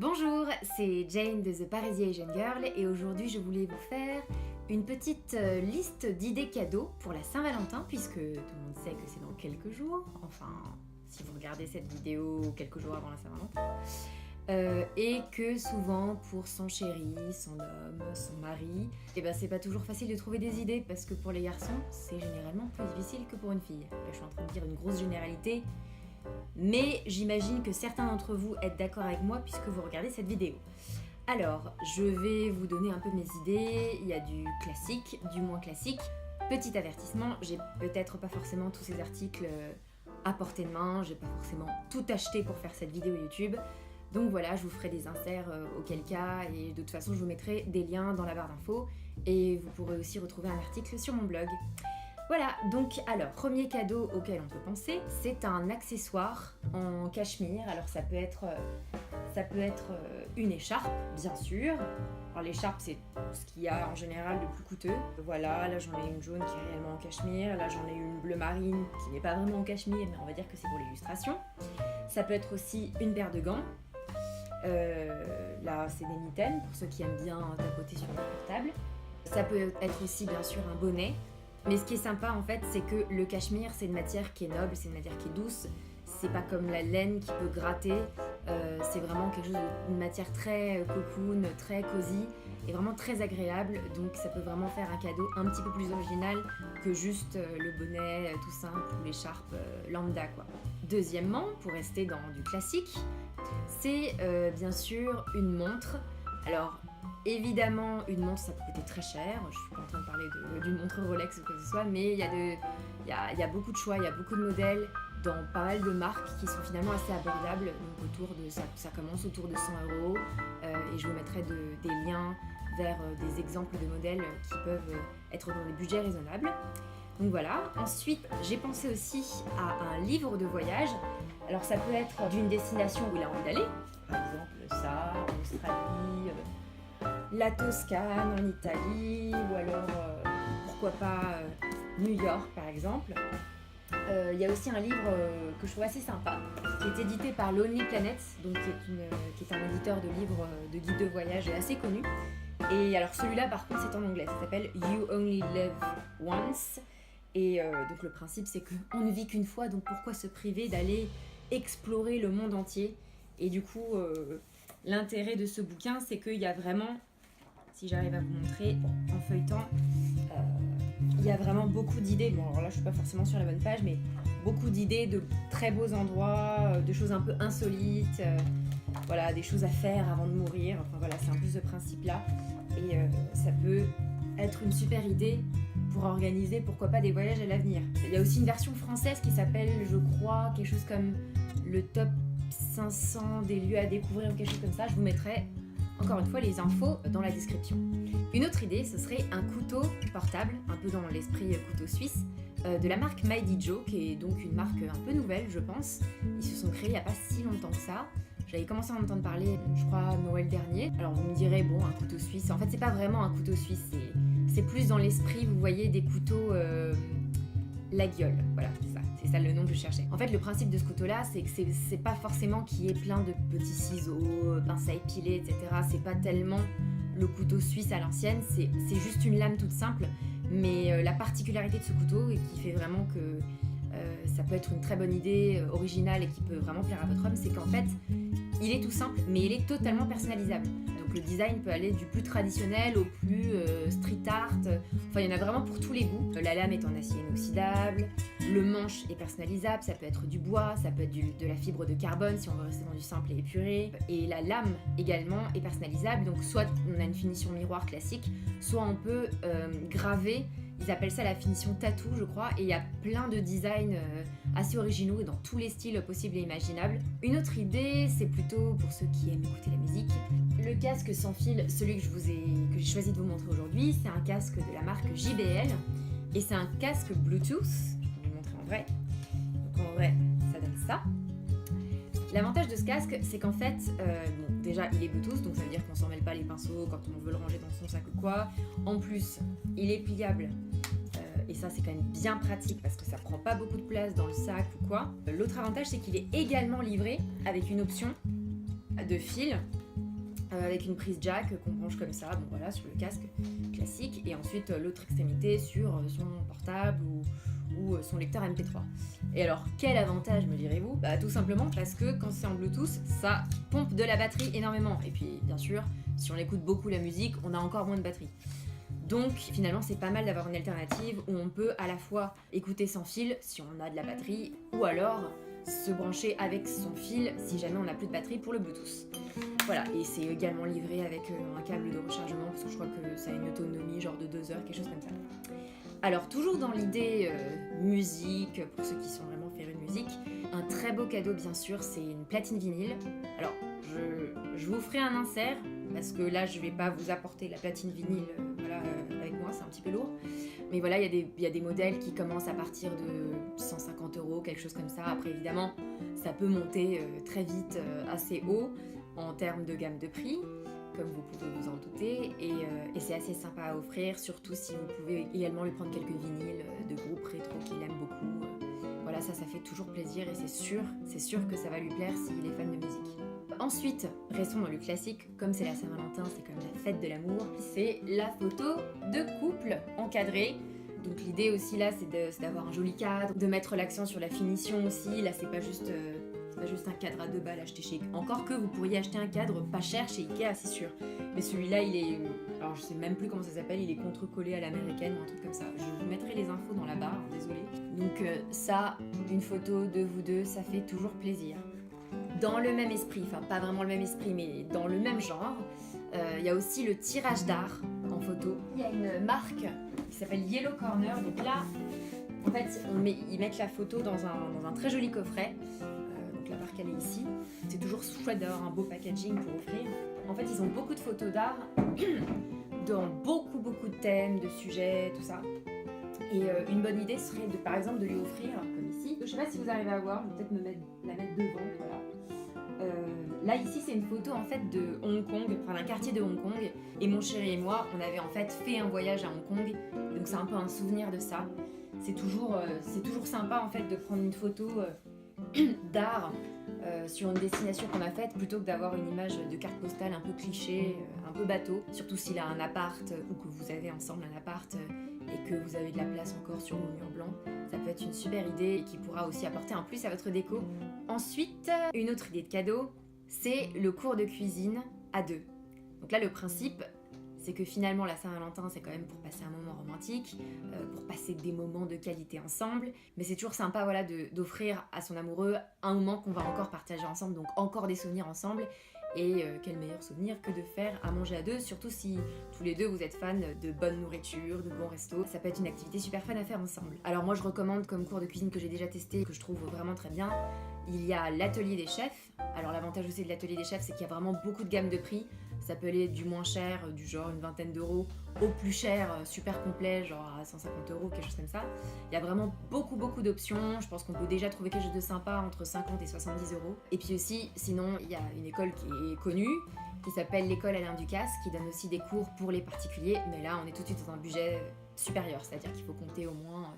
Bonjour, c'est Jane de The Paris Asian Girl et aujourd'hui je voulais vous faire une petite liste d'idées cadeaux pour la Saint-Valentin puisque tout le monde sait que c'est dans quelques jours, enfin si vous regardez cette vidéo quelques jours avant la Saint-Valentin. Et que souvent pour son chéri, son homme, son mari, et ben c'est pas toujours facile de trouver des idées parce que pour les garçons c'est généralement plus difficile que pour une fille. Là, je suis en train de dire une grosse généralité. Mais j'imagine que certains d'entre vous êtes d'accord avec moi puisque vous regardez cette vidéo. Alors, je vais vous donner un peu mes idées. Il y a du classique, du moins classique. Petit avertissement, j'ai peut-être pas forcément tous ces articles à portée de main. J'ai pas forcément tout acheté pour faire cette vidéo YouTube. Donc voilà, je vous ferai des inserts auquel cas et de toute façon je vous mettrai des liens dans la barre d'infos et vous pourrez aussi retrouver un article sur mon blog. Voilà, donc alors, premier cadeau auquel on peut penser, c'est un accessoire en cachemire. Alors ça peut être une écharpe, bien sûr. Alors l'écharpe, c'est ce qu'il y a en général de plus coûteux. Voilà, là j'en ai une jaune qui est réellement en cachemire. Là j'en ai une bleu marine qui n'est pas vraiment en cachemire, mais on va dire que c'est pour l'illustration. Ça peut être aussi une paire de gants. Là c'est des mitaines, pour ceux qui aiment bien tapoter sur leur portable. Ça peut être aussi bien sûr un bonnet. Mais ce qui est sympa en fait, c'est que le cachemire, c'est une matière qui est noble, c'est une matière qui est douce. C'est pas comme la laine qui peut gratter. C'est vraiment quelque chose d'une matière très cocoon, très cosy et vraiment très agréable. Donc ça peut vraiment faire un cadeau un petit peu plus original que juste le bonnet tout simple ou l'écharpe lambda quoi. Deuxièmement, pour rester dans du classique, c'est bien sûr une montre. Alors évidemment, une montre, ça peut coûter très cher. Je suis pas en train de parler d'une montre Rolex ou quoi que ce soit, mais il y a beaucoup de choix, il y a beaucoup de modèles dans pas mal de marques qui sont finalement assez abordables. Donc ça commence autour de 100 € et je vous mettrai des liens vers des exemples de modèles qui peuvent être dans des budgets raisonnables. Donc voilà. Ensuite, j'ai pensé aussi à un livre de voyage. Alors ça peut être d'une destination où il a envie d'aller, par exemple ça, en Australie, la Toscane en Italie, ou alors pourquoi pas New York par exemple. Il y a aussi un livre que je trouve assez sympa, qui est édité par Lonely Planet, donc qui est un éditeur de livres de guides de voyage assez connu. Et alors celui-là par contre c'est en anglais, ça s'appelle You Only Live Once. Et donc le principe c'est qu'on ne vit qu'une fois, donc pourquoi se priver d'aller explorer le monde entier. Et du coup l'intérêt de ce bouquin c'est qu'il y a vraiment, si j'arrive à vous montrer en feuilletant, il y a vraiment beaucoup d'idées. Bon alors là je suis pas forcément sur la bonne page, mais beaucoup d'idées de très beaux endroits, de choses un peu insolites, voilà, des choses à faire avant de mourir. Enfin voilà, c'est un peu ce principe là. Et ça peut être une super idée pour organiser pourquoi pas des voyages à l'avenir. Il y a aussi une version française qui s'appelle, je crois, quelque chose comme le top 500 des lieux à découvrir ou quelque chose comme ça. Je vous mettrai encore une fois les infos dans la description. Une autre idée, ce serait un couteau portable, un peu dans l'esprit couteau suisse, de la marque Mighty Joe, qui est donc une marque un peu nouvelle, je pense. Ils se sont créés il n'y a pas si longtemps que ça. J'avais commencé à en entendre parler, je crois, à Noël dernier. Alors vous me direz, bon, un couteau suisse, en fait c'est pas vraiment un couteau suisse, c'est plus dans l'esprit, vous voyez, des couteaux la gueule, voilà, c'est ça le nom que je cherchais. En fait, le principe de ce couteau-là, c'est que c'est pas forcément qu'il y ait plein de petits ciseaux, pinces à épiler, etc. C'est pas tellement le couteau suisse à l'ancienne, c'est juste une lame toute simple, mais la particularité de ce couteau, et qui fait vraiment que ça peut être une très bonne idée, originale et qui peut vraiment plaire à votre homme, c'est qu'en fait, il est tout simple, mais il est totalement personnalisable. Donc le design peut aller du plus traditionnel au plus street art. Enfin, il y en a vraiment pour tous les goûts. La lame est en acier inoxydable, le manche est personnalisable, ça peut être du bois, ça peut être de la fibre de carbone si on veut rester dans du simple et épuré. Et la lame également est personnalisable, donc soit on a une finition miroir classique, soit on peut graver. Ils appellent ça la finition tattoo, je crois, et il y a plein de designs assez originaux et dans tous les styles possibles et imaginables. Une autre idée, c'est plutôt pour ceux qui aiment écouter la musique. Le casque sans fil, celui que j'ai choisi de vous montrer aujourd'hui, c'est un casque de la marque JBL et c'est un casque Bluetooth. Je vais vous montrer en vrai. Donc en vrai, ça donne ça. L'avantage de ce casque, c'est qu'en fait, bon, déjà il est Bluetooth, donc ça veut dire qu'on s'en mêle pas les pinceaux quand on veut le ranger dans son sac ou quoi. En plus, il est pliable, et ça c'est quand même bien pratique parce que ça prend pas beaucoup de place dans le sac ou quoi. L'autre avantage, c'est qu'il est également livré avec une option de fil avec une prise jack qu'on branche comme ça, bon voilà, sur le casque classique, et ensuite l'autre extrémité sur son portable ou son lecteur MP3. Et alors, quel avantage me direz-vous? Bah tout simplement parce que quand c'est en Bluetooth, ça pompe de la batterie énormément. Et puis bien sûr, si on écoute beaucoup la musique, on a encore moins de batterie. Donc finalement c'est pas mal d'avoir une alternative où on peut à la fois écouter sans fil si on a de la batterie, ou alors se brancher avec son fil si jamais on n'a plus de batterie pour le Bluetooth. Voilà, et c'est également livré avec un câble de rechargement parce que je crois que ça a une autonomie genre de 2 heures, quelque chose comme ça. Alors toujours dans l'idée musique, pour ceux qui sont vraiment férus de musique, un très beau cadeau bien sûr, c'est une platine vinyle. Alors je vous ferai un insert parce que là je vais pas vous apporter la platine vinyle avec moi, c'est un petit peu lourd. Mais voilà, il y a des modèles qui commencent à partir de 150 €, quelque chose comme ça. Après évidemment, ça peut monter très vite assez haut en termes de gamme de prix, comme vous pouvez vous en douter, et c'est assez sympa à offrir, surtout si vous pouvez également lui prendre quelques vinyles de groupes rétro qu'il aime beaucoup. Voilà, ça fait toujours plaisir et c'est sûr que ça va lui plaire s'il est fan de musique. Ensuite, restons dans le classique, comme c'est la Saint-Valentin, c'est comme la fête de l'amour, c'est la photo de couple encadrée. Donc l'idée aussi là, c'est d'avoir un joli cadre, de mettre l'accent sur la finition aussi. Là, c'est pas juste un cadre à 2 balles acheté chez Ikea. Encore que vous pourriez acheter un cadre pas cher chez Ikea, c'est sûr. Mais celui-là, il est... Alors je sais même plus comment ça s'appelle, il est contre-collé à l'américaine ou un truc comme ça. Je vous mettrai les infos dans la barre, désolée. Donc ça, une photo de vous deux, ça fait toujours plaisir. Dans le même esprit, enfin pas vraiment le même esprit, mais dans le même genre, il y a aussi le tirage d'art en photo. Il y a une marque qui s'appelle Yellow Corner, donc là, en fait, ils mettent la photo dans un très joli coffret. Donc la marque elle est ici. C'est toujours chouette d'avoir un beau packaging pour offrir. En fait, ils ont beaucoup de photos d'art dans beaucoup de thèmes, de sujets, tout ça. Et une bonne idée serait par exemple de lui offrir, comme ici. Je sais pas si vous arrivez à voir, je vais peut-être la mettre devant, voilà. Là ici c'est une photo en fait de Hong Kong, enfin d'un quartier de Hong Kong, et mon chéri et moi on avait en fait fait un voyage à Hong Kong, donc c'est un peu un souvenir de ça. C'est toujours sympa en fait de prendre une photo d'art sur une destination qu'on a faite plutôt que d'avoir une image de carte postale un peu cliché, un peu bateau, surtout s'il a un appart ou que vous avez ensemble un appart et que vous avez de la place encore sur vos murs blancs. Ça peut être une super idée et qui pourra aussi apporter un plus à votre déco. Ensuite, une autre idée de cadeau, c'est le cours de cuisine à 2. Donc là, le principe, c'est que finalement, la Saint-Valentin, c'est quand même pour passer un moment romantique, pour passer des moments de qualité ensemble. Mais c'est toujours sympa voilà, d'offrir à son amoureux un moment qu'on va encore partager ensemble, donc encore des souvenirs ensemble. Et quel meilleur souvenir que de faire à manger à 2, surtout si tous les deux vous êtes fans de bonne nourriture, de bons restos. Ça peut être une activité super fun à faire ensemble. Alors moi je recommande comme cours de cuisine que j'ai déjà testé, que je trouve vraiment très bien, il y a l'atelier des chefs. Alors l'avantage aussi de l'atelier des chefs, c'est qu'il y a vraiment beaucoup de gamme de prix. Ça peut aller du moins cher, du genre une vingtaine d'euros, au plus cher, super complet, genre à 150 €, quelque chose comme ça. Il y a vraiment beaucoup d'options. Je pense qu'on peut déjà trouver quelque chose de sympa entre 50 et 70 €. Et puis aussi, sinon, il y a une école qui est connue, qui s'appelle l'école Alain Ducasse, qui donne aussi des cours pour les particuliers. Mais là, on est tout de suite dans un budget supérieur, c'est-à-dire qu'il faut compter au moins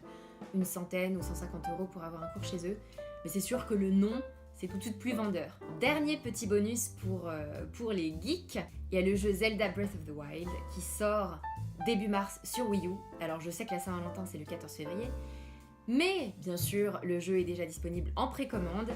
une centaine ou 150 € pour avoir un cours chez eux. Mais c'est sûr que le nom, c'est tout de suite plus vendeur. Dernier petit bonus pour les geeks, il y a le jeu Zelda Breath of the Wild qui sort début mars sur Wii U. Alors je sais que la Saint-Valentin c'est le 14 février, mais bien sûr le jeu est déjà disponible en précommande.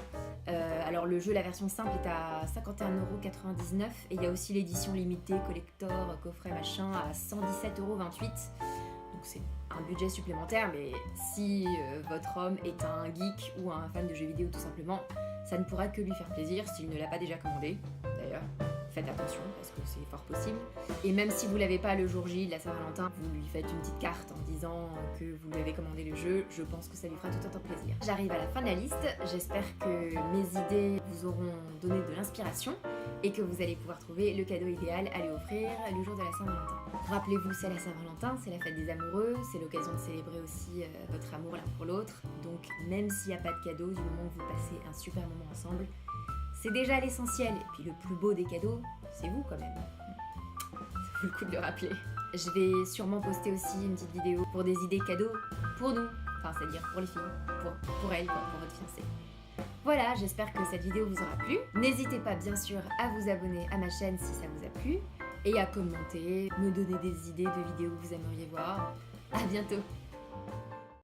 Alors le jeu, la version simple est à 51,99 € et il y a aussi l'édition limitée, collector, coffret machin à 117,28 €. Donc c'est un budget supplémentaire, mais si votre homme est un geek ou un fan de jeux vidéo tout simplement, ça ne pourra que lui faire plaisir s'il ne l'a pas déjà commandé. D'ailleurs, faites attention parce que c'est fort possible. Et même si vous l'avez pas le jour J de la Saint-Valentin, vous lui faites une petite carte en disant que vous lui avez commandé le jeu, je pense que ça lui fera tout autant plaisir. J'arrive à la fin de la liste, j'espère que mes idées vous auront donné de l'inspiration et que vous allez pouvoir trouver le cadeau idéal à lui offrir le jour de la Saint-Valentin. Rappelez-vous, c'est la Saint-Valentin, c'est la fête des amoureux, c'est l'occasion de célébrer aussi votre amour l'un pour l'autre. Donc même s'il n'y a pas de cadeau, du moment que vous passez un super moment ensemble, c'est déjà l'essentiel. Et puis le plus beau des cadeaux, c'est vous quand même. Ça vaut le coup de le rappeler. Je vais sûrement poster aussi une petite vidéo pour des idées cadeaux pour nous, enfin c'est-à-dire pour les filles, pour elle, quoi, pour votre fiancé. Voilà, j'espère que cette vidéo vous aura plu. N'hésitez pas bien sûr à vous abonner à ma chaîne si ça vous a plu et à commenter, me donner des idées de vidéos que vous aimeriez voir. À bientôt!